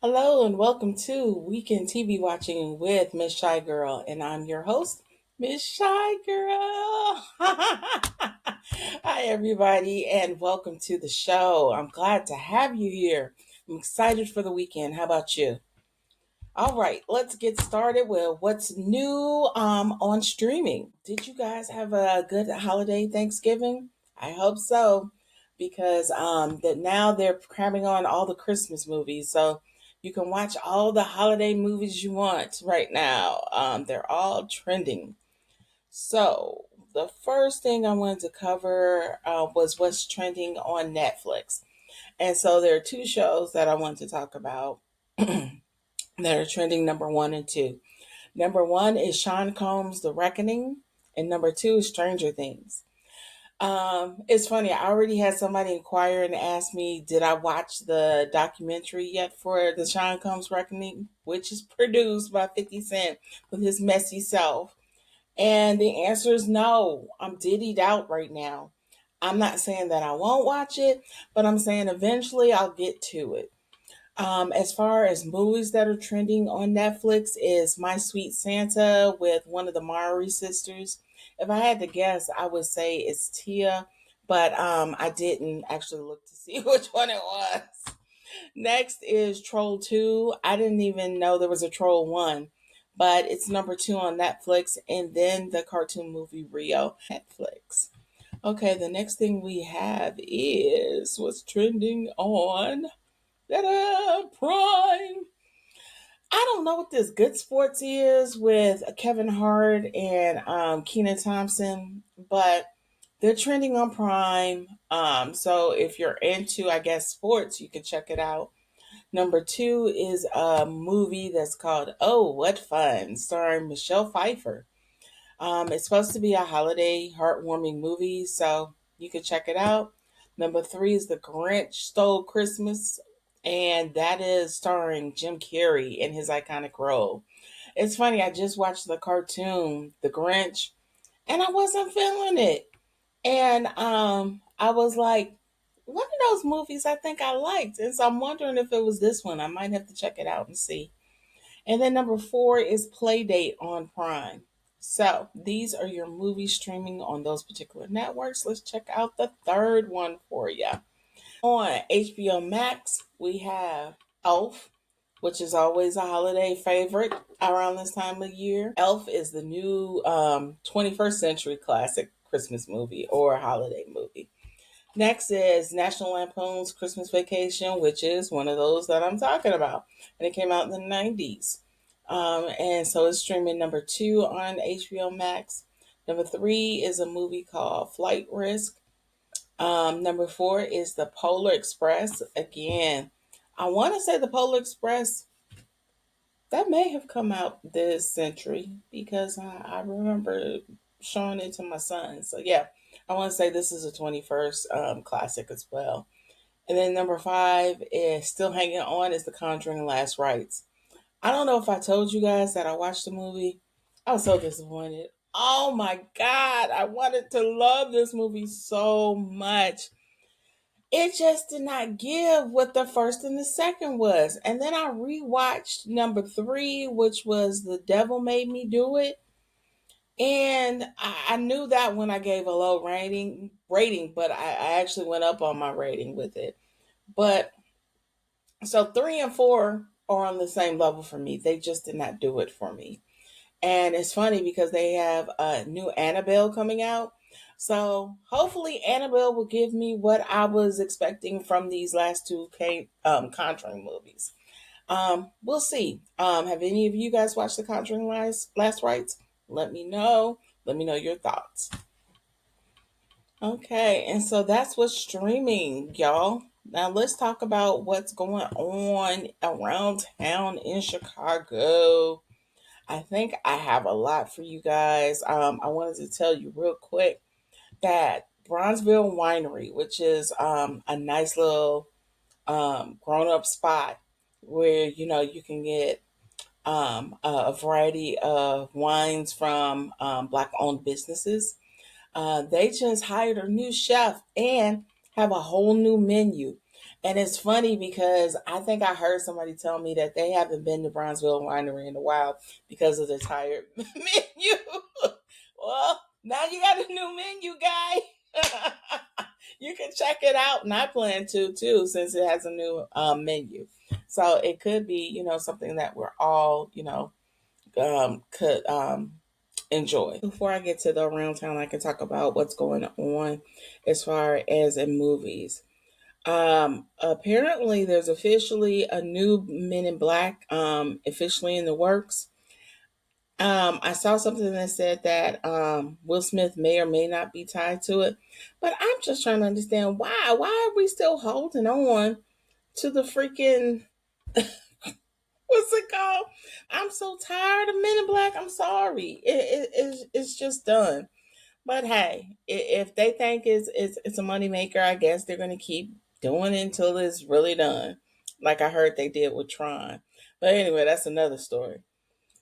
Hello and welcome to Weekend TV Watching with Mz.ChiGurl, and I'm your host, Mz.ChiGurl. Hi, everybody, and welcome to the show. I'm glad to have you here. I'm excited for the weekend. How about you? All right, let's get started with what's new on streaming. Did you guys have a good holiday Thanksgiving? I hope so, because that now they're cramming on all the Christmas movies, so you can watch all the holiday movies you want right now. They're all trending. So the first thing I wanted to cover was what's trending on Netflix, and so there are two shows that I want to talk about that are trending number one and two. Number one is Sean Combs' The Reckoning, and number two is Stranger Things. It's funny, I already had somebody inquire and ask me, did I watch the documentary yet for the Sean Combs Reckoning, which is produced by 50 Cent with his messy self. And the answer is no. I'm diddied out right now. I'm not saying that I won't watch it, but I'm saying eventually I'll get to it. As far as movies that are trending on Netflix is My Sweet Santa with one of the Maury sisters. If I had to guess, I would say it's Tia, but I didn't actually look to see which one it was. Next is Troll 2. I didn't even know there was a Troll 1, but it's number 2 on Netflix, and then the cartoon movie Rio, Netflix. Okay, the next thing we have is what's trending on Prime. I don't know what this Good Sports is with Kevin Hart and Kenan Thompson, but they're trending on Prime. So if you're into, I guess, sports, you can check it out. Number two is a movie that's called Oh, What Fun, starring Michelle Pfeiffer. It's supposed to be a holiday, heartwarming movie, so you can check it out. Number three is The Grinch Stole Christmas, and that is starring Jim Carrey in his iconic role. It's funny, I just watched the cartoon, The Grinch, and I wasn't feeling it. And I was like, one of those movies I think I liked. And so I'm wondering if it was this one. I might have to check it out and see. And then number four is Playdate on Prime. So these are your movies streaming on those particular networks. Let's check out the third one for you. On HBO Max, we have Elf, which is always a holiday favorite around this time of year. Elf is the new 21st century classic Christmas movie or holiday movie. Next is National Lampoon's Christmas Vacation, which is one of those that I'm talking about. And it came out in the 90s. And so it's streaming number two on HBO Max. Number three is a movie called Flight Risk. Number four is The Polar Express. Again, I want to say The Polar Express, that may have come out this century because I remember showing it to my son. So, yeah, I want to say this is a 21st classic as well. And then number five is still hanging on is The Conjuring Last Rites. I don't know if I told you guys that I watched the movie. I was so disappointed. Oh my God. I wanted to love this movie so much. It just did not give what the first and the second was. And then I rewatched number three, which was The Devil Made Me Do It. And I knew that when I gave a low rating, but I actually went up on my rating with it. But so three and four are on the same level for me. They just did not do it for me. And it's funny because they have a new Annabelle coming out. So hopefully Annabelle will give me what I was expecting from these last two Conjuring movies. We'll see. Have any of you guys watched The Conjuring Last Rites? Let me know. Let me know your thoughts. Okay, and so that's what's streaming, y'all. Now let's talk about what's going on around town in Chicago. I think I have a lot for you guys. I wanted to tell you real quick that Bronzeville Winery, which is a nice little grown up spot where you can get a variety of wines from black owned businesses. They just hired a new chef and have a whole new menu. And it's funny because I think I heard somebody tell me that they haven't been to Bronzeville Winery in a while because of the tired menu. Well, now you got a new menu, guy. You can check it out, and I plan to too, since it has a new menu. So it could be, something that we're all, could enjoy. Before I get to the around town, I can talk about what's going on as far as in movies. Apparently, there's officially a new Men in Black officially in the works. I saw something that said that Will Smith may or may not be tied to it, but I'm just trying to understand why. Why are we still holding on to the freaking what's it called? I'm so tired of Men in Black. I'm sorry. It's just done. But hey, if they think it's a moneymaker, I guess they're going to keep doing it until it's really done. Like I heard they did with Tron. But anyway, that's another story.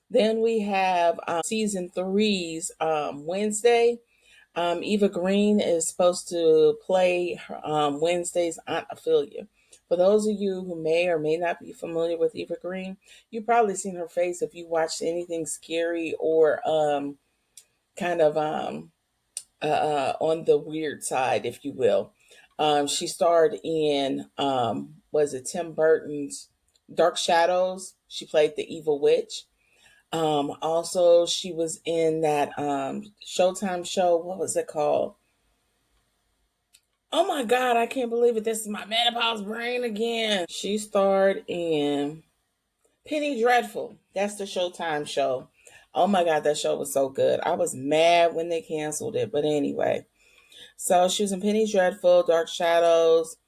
Then we have season three's Wednesday. Eva Green is supposed to play Wednesday's Aunt Ophelia. For those of you who may or may not be familiar with Eva Green, you've probably seen her face if you watched anything scary or kind of on the weird side, if you will. She starred in, was it Tim Burton's Dark Shadows? She played the evil witch. Also, she was in that Showtime show. What was it called? Oh my God, I can't believe it. This is my menopause brain again. She starred in Penny Dreadful. That's the Showtime show. Oh my God, that show was so good. I was mad when they canceled it. But anyway, so she was in Penny Dreadful, Dark Shadows.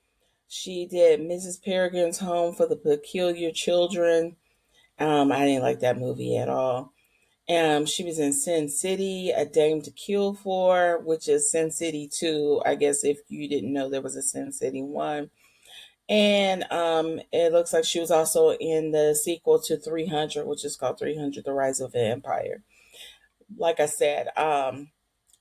She did Mrs. Peregrine's Home for the Peculiar Children. I didn't like that movie at all. She was in Sin City, A Dame to Kill For, which is Sin City 2. I guess if you didn't know, there was a Sin City 1. And it looks like she was also in the sequel to 300, which is called 300 The Rise of the Empire. Like I said,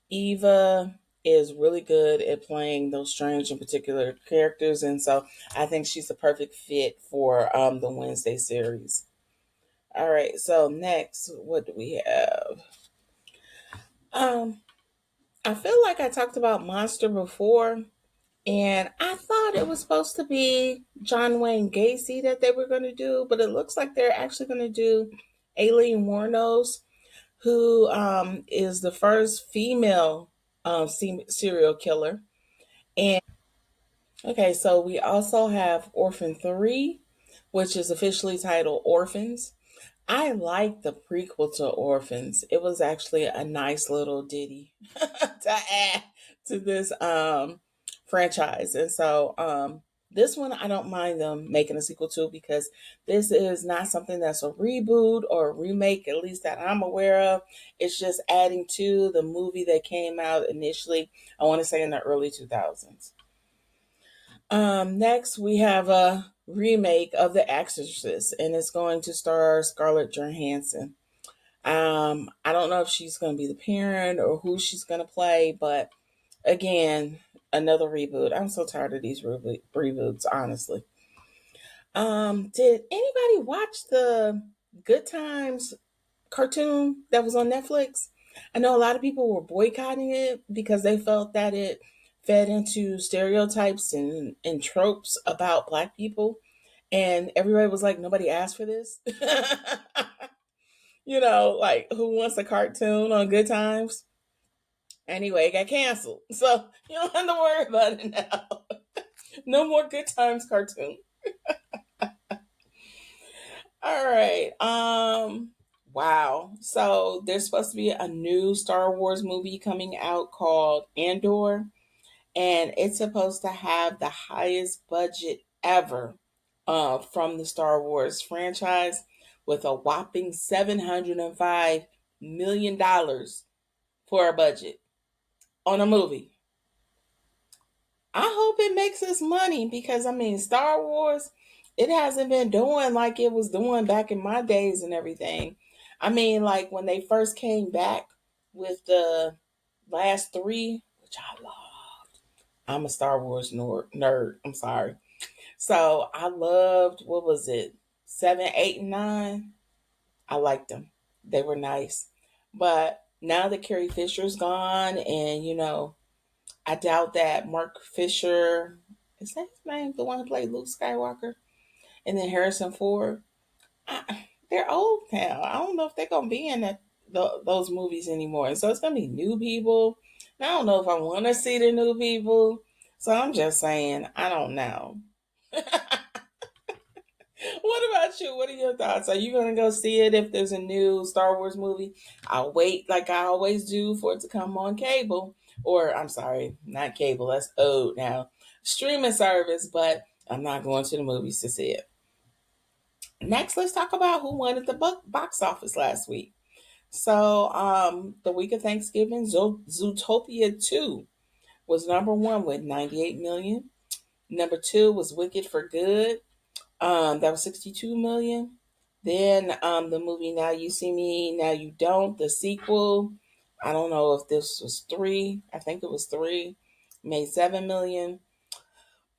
Eva is really good at playing those strange and particular characters. And so I think she's the perfect fit for the Wednesday series. All right, so next, what do we have? Um, I feel like I talked about Monster before, and I thought it was supposed to be John Wayne Gacy that they were going to do, but it looks like they're actually going to do Aileen Wuornos, who is the first female serial killer. Okay, so we also have Orphan 3, which is officially titled Orphans. I like the prequel to Orphans. It was actually a nice little ditty to add to this franchise. And so this one I don't mind them making a sequel to because this is not something that's a reboot or a remake, at least that I'm aware of. It's just adding to the movie that came out initially, I want to say in the early 2000s. Next, we have a remake of The Exorcist, and it's going to star Scarlett Johansson. I don't know if she's going to be the parent or who she's going to play, but again, another reboot. I'm so tired of these reboots, honestly. Did anybody watch the Good Times cartoon that was on Netflix? I know a lot of people were boycotting it because they felt that it fed into stereotypes and tropes about Black people. And everybody was like, nobody asked for this. Like who wants a cartoon on Good Times? Anyway, it got canceled. So you don't have to worry about it now. No more Good Times cartoon. All right. Wow. So there's supposed to be a new Star Wars movie coming out called Andor, and it's supposed to have the highest budget ever from the Star Wars franchise with a whopping $705 million for a budget on a movie. I hope it makes us money because I mean Star Wars, it hasn't been doing like it was doing back in my days and everything. I mean, like when they first came back with the last three, which I love. I'm a Star Wars nerd. I'm sorry. So I loved, what was it, seven, eight, and nine. I liked them. They were nice. But now that Carrie Fisher's gone, and I doubt that Mark Fisher, is that his name, the one who played Luke Skywalker, and then Harrison Ford. They're old now. I don't know if they're gonna be in those movies anymore. So it's gonna be new people. And I don't know if I want to see the new people. So I'm just saying, I don't know. What about you? What are your thoughts? Are you gonna go see it if there's a new Star Wars movie? I'll wait like I always do for it to come on cable. Or I'm sorry, not cable, that's old now. Streaming service, but I'm not going to the movies to see it. Next, let's talk about who won at the box office last week. So, the week of Thanksgiving, Zootopia 2 was number one with 98 million. Number two was Wicked for Good. That was 62 million. Then the movie Now You See Me, Now You Don't, the sequel. I don't know if this was three. I think it was three. Made 7 million.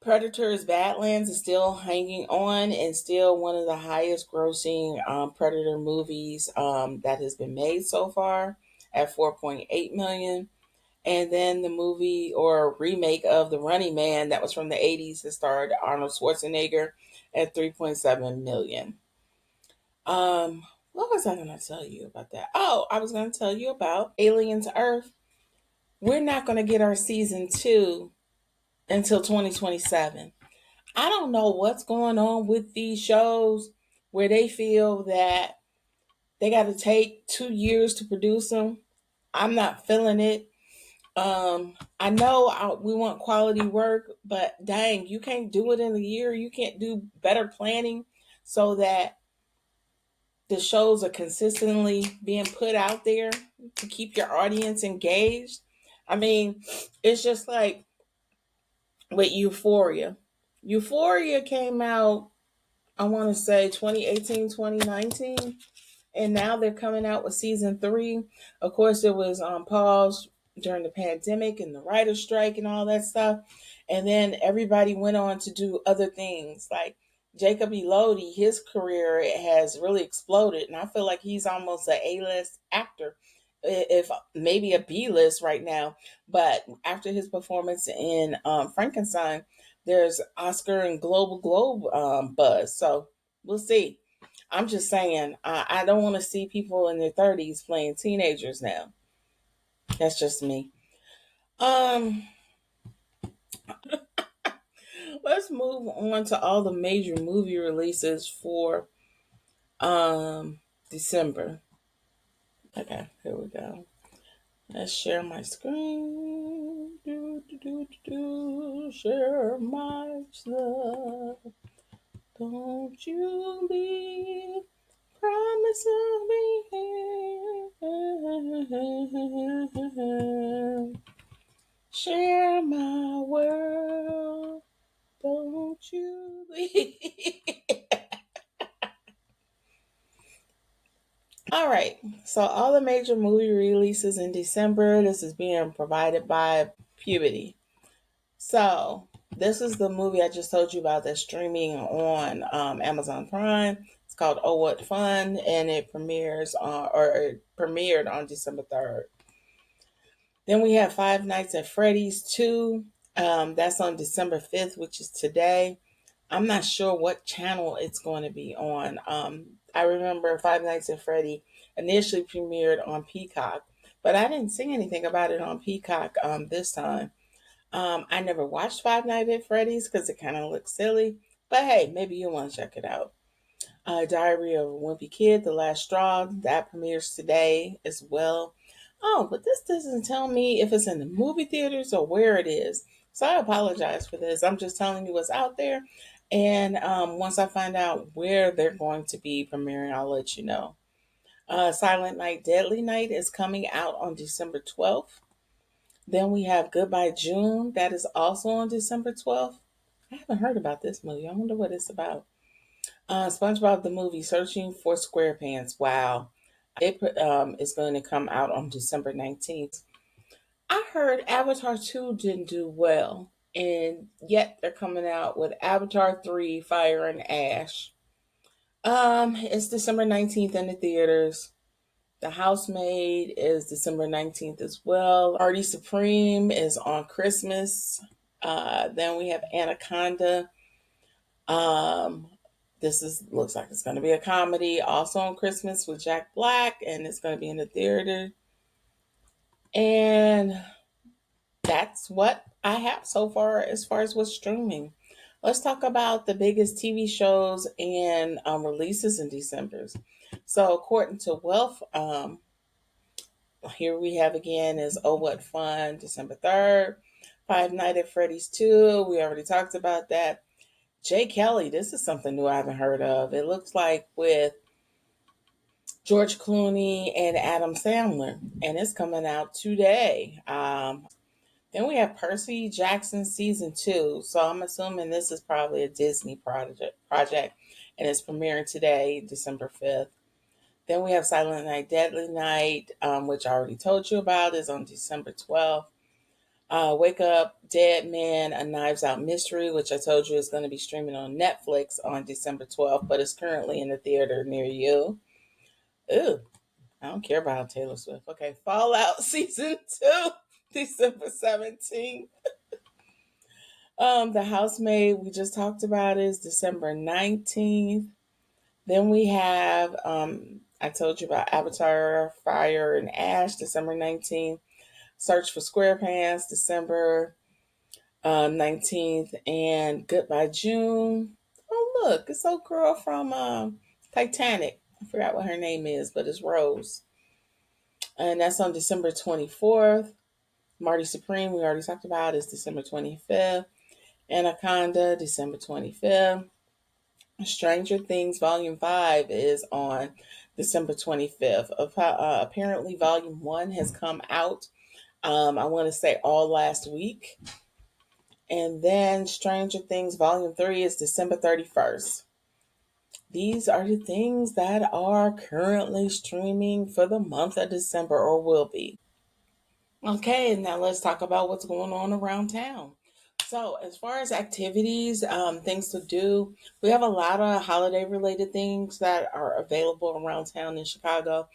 Predator's Badlands is still hanging on and still one of the highest grossing Predator movies that has been made so far at 4.8 million. And then the movie or remake of The Running Man that was from the 80s that starred Arnold Schwarzenegger at 3.7 million. What was I going to tell you about that? Oh, I was going to tell you about Aliens Earth. We're not going to get our season 2 until 2027. I don't know what's going on with these shows where they feel that they got to take 2 years to produce them. I'm not feeling it. I know we want quality work, but dang, you can't do it in a year. You can't do better planning so that the shows are consistently being put out there to keep your audience engaged. I mean, it's just like with Euphoria. Euphoria came out, I want to say 2018, 2019. And now they're coming out with season 3. Of course, it was on pause during the pandemic and the writer's strike and all that stuff. And then everybody went on to do other things. Like Jacob Elordi, his career has really exploded. And I feel like he's almost an A-list actor, if maybe a B-list right now. But after his performance in Frankenstein, there's Oscar and Global Globe buzz. So we'll see. I'm just saying, I don't want to see people in their 30s playing teenagers now. That's just me. Um, let's move on to all the major movie releases for December. Okay, here we go. Let's share my screen. Share my love. Don't you leave. Promise I'll be here. Share my world. Don't you leave. All right. So all the major movie releases in December. This is being provided by Pubity. So this is the movie I just told you about that's streaming on Amazon Prime. It's called Oh What Fun, and it it premiered on December 3rd. Then we have Five Nights at Freddy's 2. That's on December 5th, which is today. I'm not sure what channel it's going to be on. I remember Five Nights at Freddy initially premiered on Peacock, but I didn't see anything about it on Peacock this time. I never watched Five Nights at Freddy's because it kind of looks silly, but hey, maybe you want to check it out. Diary of a Wimpy Kid, The Last Straw, that premieres today as well. Oh, but this doesn't tell me if it's in the movie theaters or where it is. So I apologize for this. I'm just telling you what's out there. And once I find out where they're going to be premiering, I'll let you know. Silent Night, Deadly Night is coming out on December 12th. Then we have Goodbye June. That is also on December 12th. I haven't heard about this movie. I wonder what it's about. SpongeBob the movie, Searching for SquarePants. Wow. It is going to come out on December 19th. I heard Avatar 2 didn't do well. And yet they're coming out with Avatar 3 Fire and Ash. It's December 19th in the theaters. The Housemaid is December 19th as well. Party Supreme is on Christmas. Then we have Anaconda. Um, this is looks like it's going to be a comedy, also on Christmas with Jack Black, and it's going to be in the theater. And that's what I have so far as what's streaming. Let's talk about the biggest TV shows and releases in December. So, according to Wealth, here we have again is Oh What Fun, December 3rd. Five Nights at Freddy's 2. We already talked about that. Jay Kelly, this is something new I haven't heard of. It looks like with George Clooney and Adam Sandler, and it's coming out today. Then we have Percy Jackson season 2. So I'm assuming this is probably a Disney project, and it's premiering today, December 5th. Then we have Silent Night, Deadly Night, which I already told you about, is on December 12th. Wake Up, Dead Man, A Knives Out Mystery, which I told you is going to be streaming on Netflix on December 12th, but it's currently in the theater near you. Ooh, I don't care about Taylor Swift. Okay, Fallout Season 2, December 17th. The Housemaid, we just talked about, is December 19th. Then we have, I told you about Avatar, Fire and Ash, December 19th. Search for SquarePants, December 19th. And Goodbye June. Oh, look, it's old girl from Titanic. I forgot what her name is, but it's Rose. And that's on December 24th. Marty Supreme, we already talked about, is December 25th. Anaconda, December 25th. Stranger Things Volume 5 is on December 25th. Apparently, Volume 1 has come out, I want to say all last week. And then Stranger Things Volume 3 is December 31st. These are the things that are currently streaming for the month of December or will be. Okay, now let's talk about what's going on around town. So, as far as activities, things to do, we have a lot of holiday related things that are available around town in Chicago.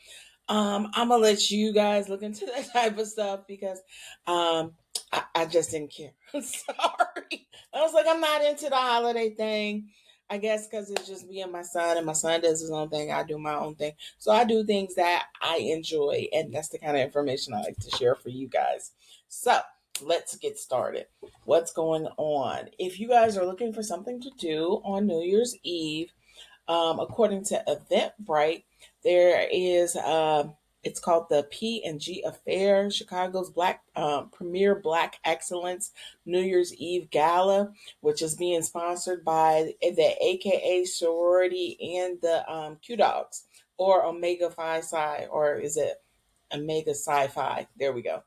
I'm gonna let you guys look into that type of stuff because I just didn't care. Sorry. I was like, I'm not into the holiday thing. I guess because it's just me and my son does his own thing. I do my own thing. So I do things that I enjoy, and that's the kind of information I like to share for you guys. So let's get started. What's going on? If you guys are looking for something to do on New Year's Eve, according to Eventbrite, there is it's called the P&G Affair, Chicago's premier Black Excellence New Year's Eve Gala, which is being sponsored by the AKA sorority and the Q Dogs, or Omega Phi Psi, or is it Omega Sci-Fi? There we go.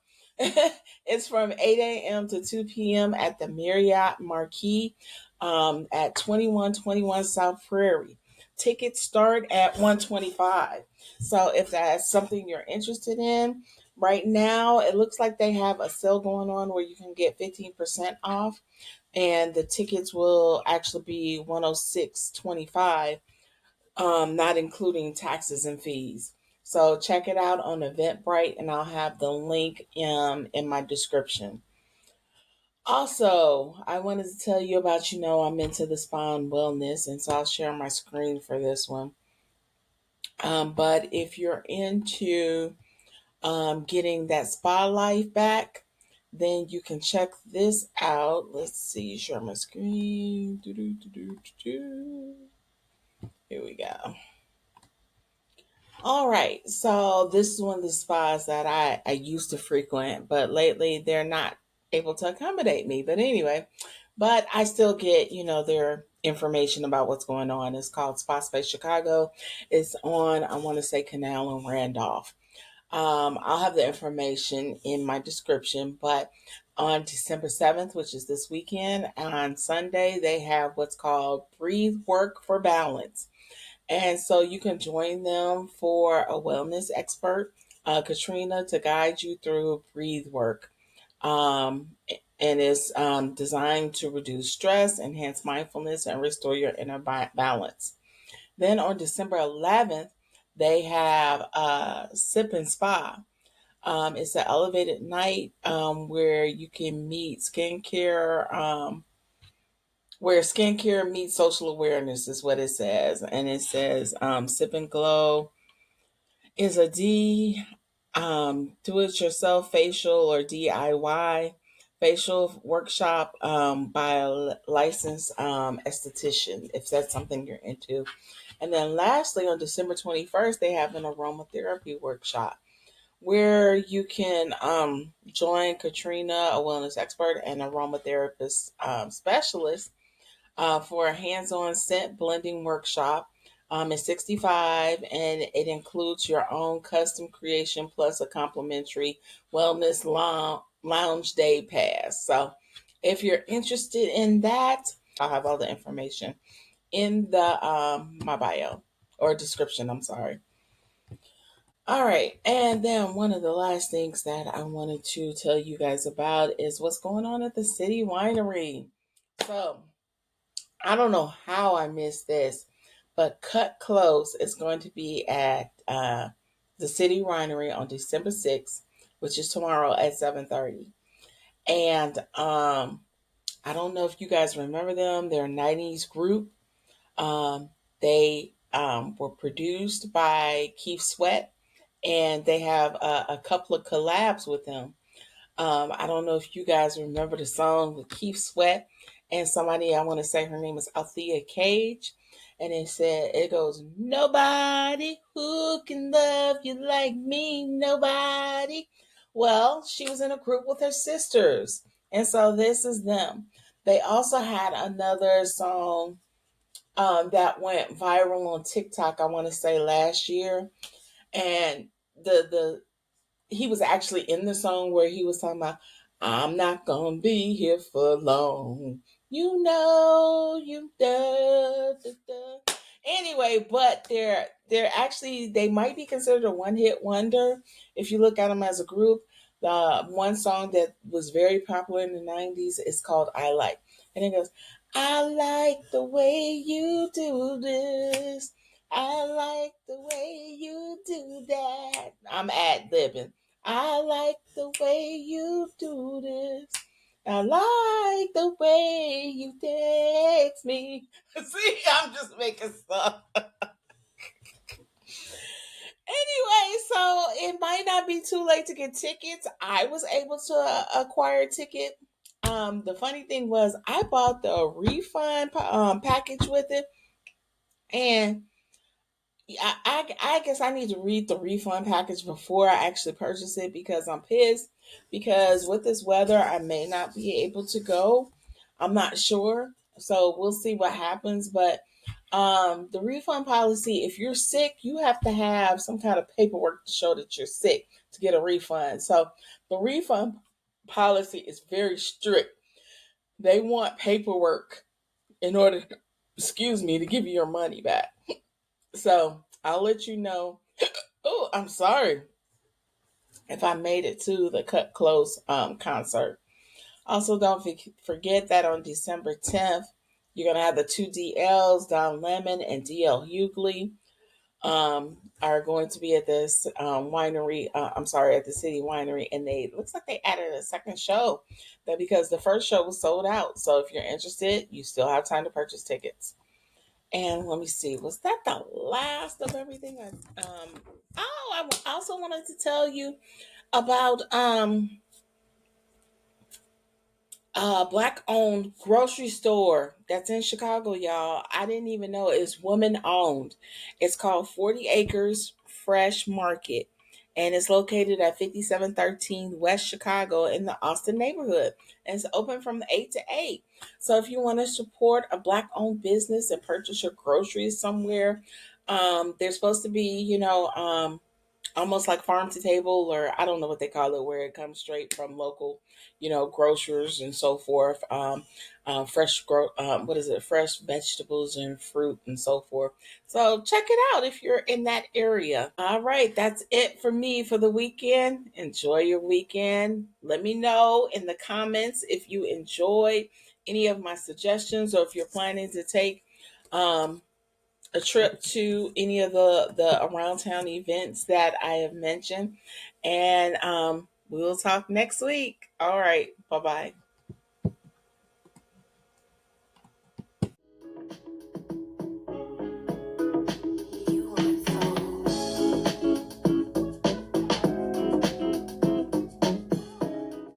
It's from 8 a.m. to 2 p.m. at the Marriott Marquis at 2121 South Prairie. Tickets start at 125. So if that's something you're interested in, right now it looks like they have a sale going on where you can get 15% off, and the tickets will actually be 106.25, not including taxes and fees. So check it out on Eventbrite, and I'll have the link in my description. Also, I wanted to tell you about, I'm into the spa and wellness, and so I'll share my screen for this one. But if you're into getting that spa life back, then you can check this out. Let's see, share my screen. Here we go. All right, so this is one of the spas that I used to frequent, but lately they're not able to accommodate me. But anyway, but I still get, their information about what's going on. It's called SpaSpaceChicago. It's on, I want to say, Canal and Randolph. I'll have the information in my description, but on December 7th, which is this weekend, on Sunday, they have what's called Breathe Work for Balance. And so you can join them for a wellness expert, Katrina, to guide you through breathe work. Um, and is designed to reduce stress, enhance mindfulness, and restore your inner balance. Then on December 11th, they have Sip and Spa. It's an elevated night where you can meet skincare, where skincare meets social awareness, is what it says. And it says Sip and Glow is a do it yourself facial or DIY facial workshop by a licensed esthetician, if that's something you're into. And then lastly, on December 21st, they have an aromatherapy workshop where you can join Katrina, a wellness expert and aromatherapist specialist, for a hands-on scent blending workshop. It's 65 and it includes your own custom creation plus a complimentary wellness lounge day pass. So if you're interested in that, I'll have all the information in the my bio or description, I'm sorry. All right, and then one of the last things that I wanted to tell you guys about is what's going on at the City Winery. So I don't know how I missed this, but Cut Close is going to be at the City Winery on December 6th, which is tomorrow at 7:30. And I don't know if you guys remember them. They're a 90s group. They were produced by Keith Sweat, and they have a couple of collabs with him. I don't know if you guys remember the song with Keith Sweat and somebody, I want to say her name is Althea Cage. And it goes, nobody who can love you like me, nobody. Well, she was in a group with her sisters. And so this is them. They also had another song that went viral on TikTok, I want to say last year. And the he was actually in the song where he was talking about, I'm not gonna be here for long. You know, you da, da, da. Anyway, but they're actually, they might be considered a one hit wonder if you look at them as a group. The one song that was very popular in the 90s is called I Like. And it goes, I like the way you do this. I like the way you do that. I'm ad libbing. I like the way you do this. I like the way you text me. See, I'm just making stuff. Anyway, so it might not be too late to get tickets. I was able to acquire a ticket. The funny thing was, I bought the refund package with it, and I guess I need to read the refund package before I actually purchase it because I'm pissed. Because with this weather, I may not be able to go. I'm not sure. So we'll see what happens. But the refund policy, if you're sick, you have to have some kind of paperwork to show that you're sick to get a refund. So the refund policy is very strict. They want paperwork in order, excuse me, to give you your money back. So I'll let you know. Oh, I'm sorry if I made it to the Cut Close concert. Also, don't forget that on December 10th, you're going to have the two DLs, Don Lemon and DL Hughley, are going to be at this winery. I'm sorry, at the City Winery, and they looks like they added a second show, that because the first show was sold out. So if you're interested, you still have time to purchase tickets. And let me see, was that the last of everything? I also wanted to tell you about black owned grocery store that's in Chicago, y'all. I didn't even know it's woman owned. It's called 40 Acres Fresh Market, and it's located at 5713 West Chicago in the Austin neighborhood. And it's open from 8 to 8. So if you want to support a black owned business and purchase your groceries somewhere, there's supposed to be, almost like farm to table, or I don't know what they call it, where it comes straight from local, grocers and so forth. What is it? Fresh vegetables and fruit and so forth. So check it out if you're in that area. All right, that's it for me for the weekend. Enjoy your weekend. Let me know in the comments if you enjoyed any of my suggestions, or if you're planning to take um, a trip to any of the around town events that I have mentioned. And we will talk next week. All right. Bye bye.